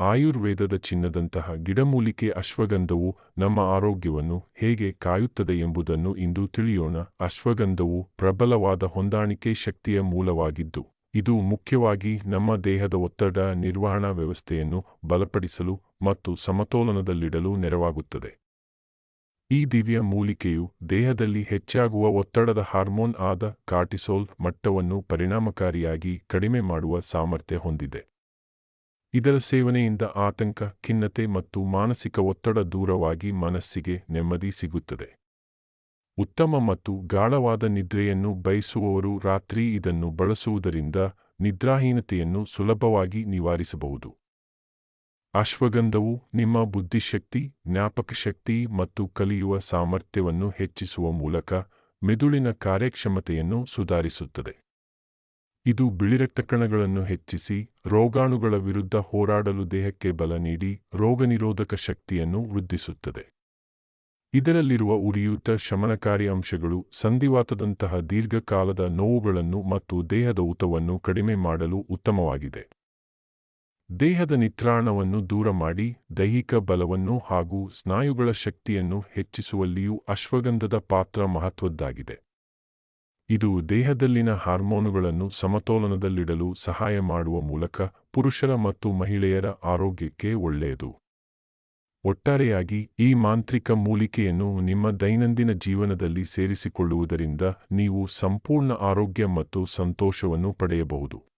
ಆಯುರ್ವೇದದ ಚಿನ್ನದಂತಹ ಗಿಡಮೂಲಿಕೆ ಅಶ್ವಗಂಧವು ನಮ್ಮ ಆರೋಗ್ಯವನ್ನು ಹೇಗೆ ಕಾಯುತ್ತದೆ ಎಂಬುದನ್ನು ಇಂದು ತಿಳಿಯೋಣ. ಅಶ್ವಗಂಧವು ಪ್ರಬಲವಾದ ಹೊಂದಾಣಿಕೆ ಶಕ್ತಿಯ ಮೂಲವಾಗಿದ್ದು, ಇದು ಮುಖ್ಯವಾಗಿ ನಮ್ಮ ದೇಹದ ಒತ್ತಡ ನಿರ್ವಹಣಾ ವ್ಯವಸ್ಥೆಯನ್ನು ಬಲಪಡಿಸಲು ಮತ್ತು ಸಮತೋಲನದಲ್ಲಿಡಲು ನೆರವಾಗುತ್ತದೆ. ಈ ದಿವ್ಯ ಮೂಲಿಕೆಯು ದೇಹದಲ್ಲಿ ಹೆಚ್ಚಾಗುವ ಒತ್ತಡದ ಹಾರ್ಮೋನ್ ಆದ ಕಾರ್ಟಿಸೋಲ್ ಮಟ್ಟವನ್ನು ಪರಿಣಾಮಕಾರಿಯಾಗಿ ಕಡಿಮೆ ಮಾಡುವ ಸಾಮರ್ಥ್ಯ ಹೊಂದಿದೆ. ಇದರ ಸೇವನೆಯಿಂದ ಆತಂಕ, ಖಿನ್ನತೆ ಮತ್ತು ಮಾನಸಿಕ ಒತ್ತಡ ದೂರವಾಗಿ ಮನಸ್ಸಿಗೆ ನೆಮ್ಮದಿ ಸಿಗುತ್ತದೆ. ಉತ್ತಮ ಮತ್ತು ಗಾಢವಾದ ನಿದ್ರೆಯನ್ನು ಬಯಸುವವರು ರಾತ್ರಿ ಇದನ್ನು ಬಳಸುವುದರಿಂದ ನಿದ್ರಾಹೀನತೆಯನ್ನು ಸುಲಭವಾಗಿ ನಿವಾರಿಸಬಹುದು. ಅಶ್ವಗಂಧವು ನಿಮ್ಮ ಬುದ್ಧಿಶಕ್ತಿ, ಜ್ಞಾಪಕಶಕ್ತಿ ಮತ್ತು ಕಲಿಯುವ ಸಾಮರ್ಥ್ಯವನ್ನು ಹೆಚ್ಚಿಸುವ ಮೂಲಕ ಮೆದುಳಿನ ಕಾರ್ಯಕ್ಷಮತೆಯನ್ನು ಸುಧಾರಿಸುತ್ತದೆ. ಇದು ಬಿಳಿರಕ್ತಕಣಗಳನ್ನು ಹೆಚ್ಚಿಸಿ, ರೋಗಾಣುಗಳ ವಿರುದ್ಧ ಹೋರಾಡಲು ದೇಹಕ್ಕೆ ಬಲ ನೀಡಿ, ರೋಗನಿರೋಧಕ ಶಕ್ತಿಯನ್ನು ವೃದ್ಧಿಸುತ್ತದೆ. ಇದರಲ್ಲಿರುವ ಉರಿಯೂತ ಶಮನಕಾರಿ ಅಂಶಗಳು ಸಂಧಿವಾತದಂತಹ ದೀರ್ಘಕಾಲದ ನೋವುಗಳನ್ನು ಮತ್ತು ದೇಹದ ಊತವನ್ನು ಕಡಿಮೆ ಮಾಡಲು ಉತ್ತಮವಾಗಿದೆ. ದೇಹದ ನಿತ್ರಾಣವನ್ನು ದೂರ ಮಾಡಿ, ದೈಹಿಕ ಬಲವನ್ನು ಹಾಗೂ ಸ್ನಾಯುಗಳ ಶಕ್ತಿಯನ್ನು ಹೆಚ್ಚಿಸುವಲ್ಲಿಯೂ ಅಶ್ವಗಂಧದ ಪಾತ್ರ ಮಹತ್ವದ್ದಾಗಿದೆ. ಇದು ದೇಹದಲ್ಲಿನ ಹಾರ್ಮೋನುಗಳನ್ನು ಸಮತೋಲನದಲ್ಲಿಡಲು ಸಹಾಯ ಮಾಡುವ ಮೂಲಕ ಪುರುಷರ ಮತ್ತು ಮಹಿಳೆಯರ ಆರೋಗ್ಯಕ್ಕೆ ಒಳ್ಳೆಯದು. ಒಟ್ಟಾರೆಯಾಗಿ ಈ ಮಾಂತ್ರಿಕ ಮೂಲಿಕೆಯನ್ನು ನಿಮ್ಮ ದೈನಂದಿನ ಜೀವನದಲ್ಲಿ ಸೇರಿಸಿಕೊಳ್ಳುವುದರಿಂದ ನೀವು ಸಂಪೂರ್ಣ ಆರೋಗ್ಯ ಮತ್ತು ಸಂತೋಷವನ್ನು ಪಡೆಯಬಹುದು.